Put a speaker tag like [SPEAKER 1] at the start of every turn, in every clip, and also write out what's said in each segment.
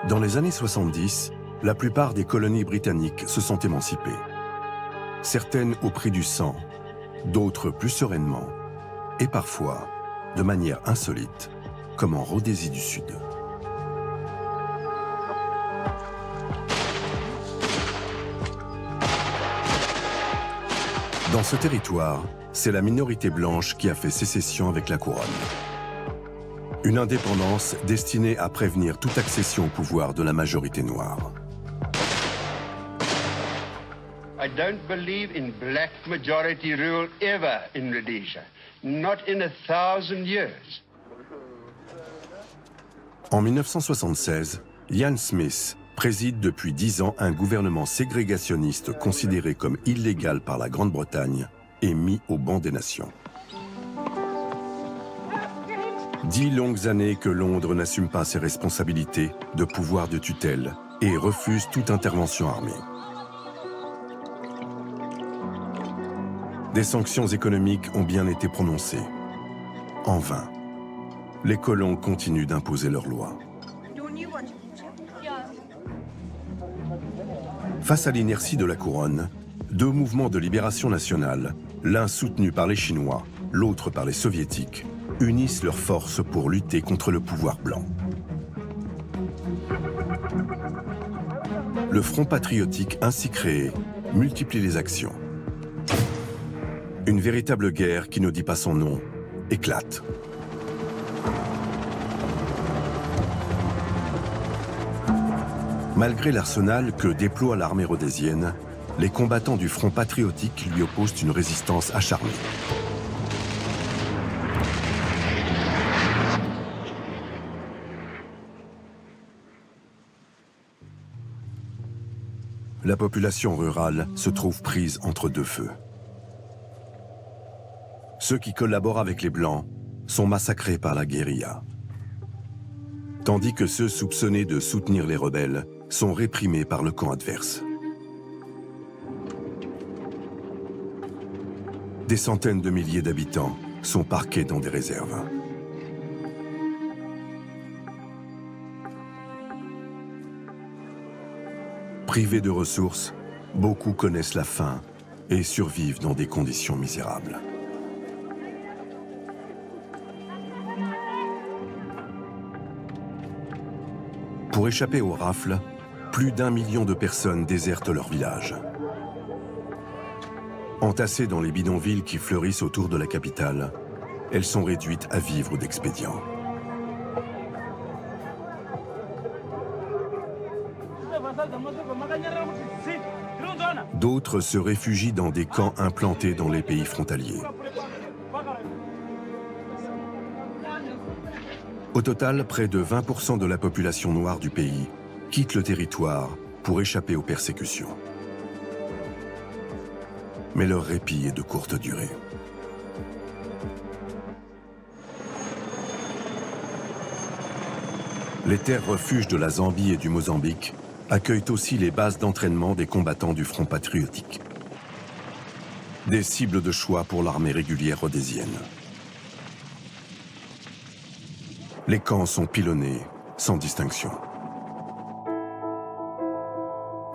[SPEAKER 1] Dans les années 70, la plupart des colonies britanniques se sont émancipées. Certaines au prix du sang, d'autres plus sereinement, et parfois de manière insolite, comme en Rhodésie du Sud. Dans ce territoire, c'est la minorité blanche qui a fait sécession avec la couronne. Une indépendance destinée à prévenir toute accession au pouvoir de la majorité noire.
[SPEAKER 2] I don't believe in black majority rule ever in Rhodesia. Not in 1,000 years.
[SPEAKER 1] En 1976, Ian Smith préside depuis 10 ans un gouvernement ségrégationniste considéré comme illégal par la Grande-Bretagne et mis au banc des nations. 10 longues années que Londres n'assume pas ses responsabilités de pouvoir de tutelle et refuse toute intervention armée. Des sanctions économiques ont bien été prononcées. En vain, les colons continuent d'imposer leurs lois. Face à l'inertie de la couronne, deux mouvements de libération nationale, l'un soutenu par les Chinois, l'autre par les Soviétiques, unissent leurs forces pour lutter contre le pouvoir blanc. Le Front patriotique ainsi créé multiplie les actions. Une véritable guerre qui ne dit pas son nom éclate. Malgré l'arsenal que déploie l'armée rhodésienne, les combattants du Front patriotique lui opposent une résistance acharnée. La population rurale se trouve prise entre deux feux. Ceux qui collaborent avec les Blancs sont massacrés par la guérilla, tandis que ceux soupçonnés de soutenir les rebelles sont réprimés par le camp adverse. Des centaines de milliers d'habitants sont parqués dans des réserves. Privés de ressources, beaucoup connaissent la faim et survivent dans des conditions misérables. Pour échapper aux rafles, plus d'1 million de personnes désertent leur village. Entassées dans les bidonvilles qui fleurissent autour de la capitale, elles sont réduites à vivre d'expédients. D'autres se réfugient dans des camps implantés dans les pays frontaliers. Au total, près de 20% de la population noire du pays quitte le territoire pour échapper aux persécutions. Mais leur répit est de courte durée. Les terres refuges de la Zambie et du Mozambique accueillent aussi les bases d'entraînement des combattants du Front patriotique. Des cibles de choix pour l'armée régulière rhodésienne. Les camps sont pilonnés, sans distinction.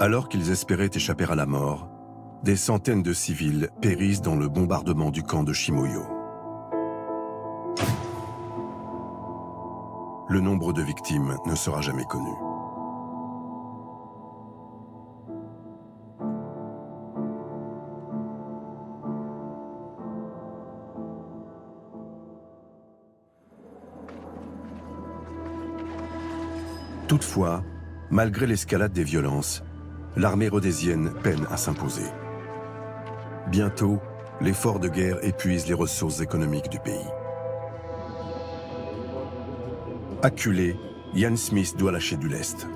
[SPEAKER 1] Alors qu'ils espéraient échapper à la mort, des centaines de civils périssent dans le bombardement du camp de Chimoyo. Le nombre de victimes ne sera jamais connu. Toutefois, malgré l'escalade des violences, l'armée rhodésienne peine à s'imposer. Bientôt, l'effort de guerre épuise les ressources économiques du pays. Acculé, Ian Smith doit lâcher du lest.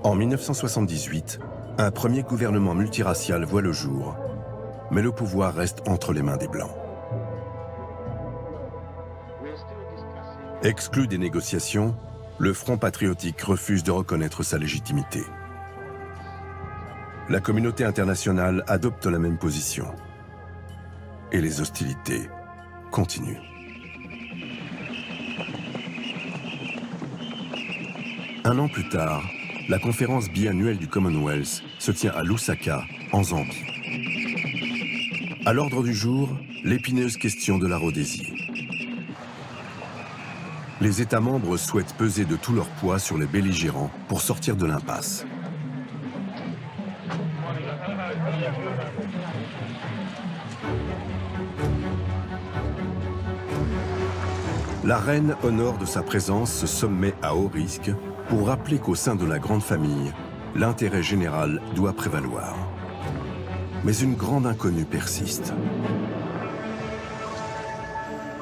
[SPEAKER 1] En 1978, un premier gouvernement multiracial voit le jour, mais le pouvoir reste entre les mains des Blancs. Exclu des négociations, le Front patriotique refuse de reconnaître sa légitimité. La communauté internationale adopte la même position. Et les hostilités continuent. Un an plus tard, la conférence biannuelle du Commonwealth se tient à Lusaka, en Zambie. À l'ordre du jour, l'épineuse question de la Rhodésie. Les États membres souhaitent peser de tout leur poids sur les belligérants pour sortir de l'impasse. La reine honore de sa présence ce sommet à haut risque pour rappeler qu'au sein de la grande famille, l'intérêt général doit prévaloir. Mais une grande inconnue persiste.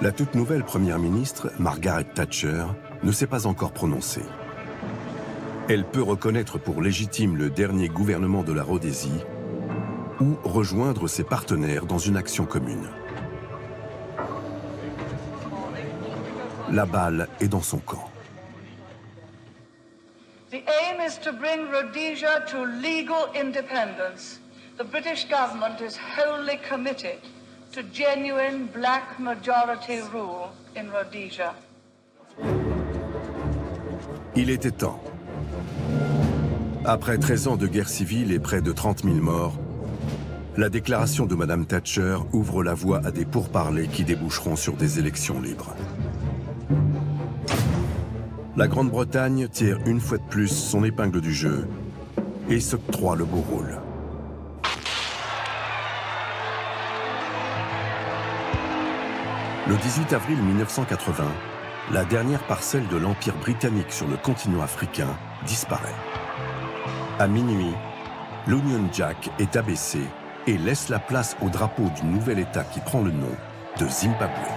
[SPEAKER 1] La toute nouvelle première ministre, Margaret Thatcher, ne s'est pas encore prononcée. Elle peut reconnaître pour légitime le dernier gouvernement de la Rhodésie ou rejoindre ses partenaires dans une action commune. La balle est dans son camp.
[SPEAKER 3] The aim is to bring Rhodesia to legal independence. The British government is wholly committed to genuine black majority rule in Rhodesia.
[SPEAKER 1] Il était temps. Après 13 ans de guerre civile et près de 30 000 morts, la déclaration de Madame Thatcher ouvre la voie à des pourparlers qui déboucheront sur des élections libres. La Grande-Bretagne tire une fois de plus son épingle du jeu et s'octroie le beau rôle. Le 18 avril 1980, la dernière parcelle de l'Empire britannique sur le continent africain disparaît. À minuit, l'Union Jack est abaissé et laisse la place au drapeau du nouvel État qui prend le nom de Zimbabwe.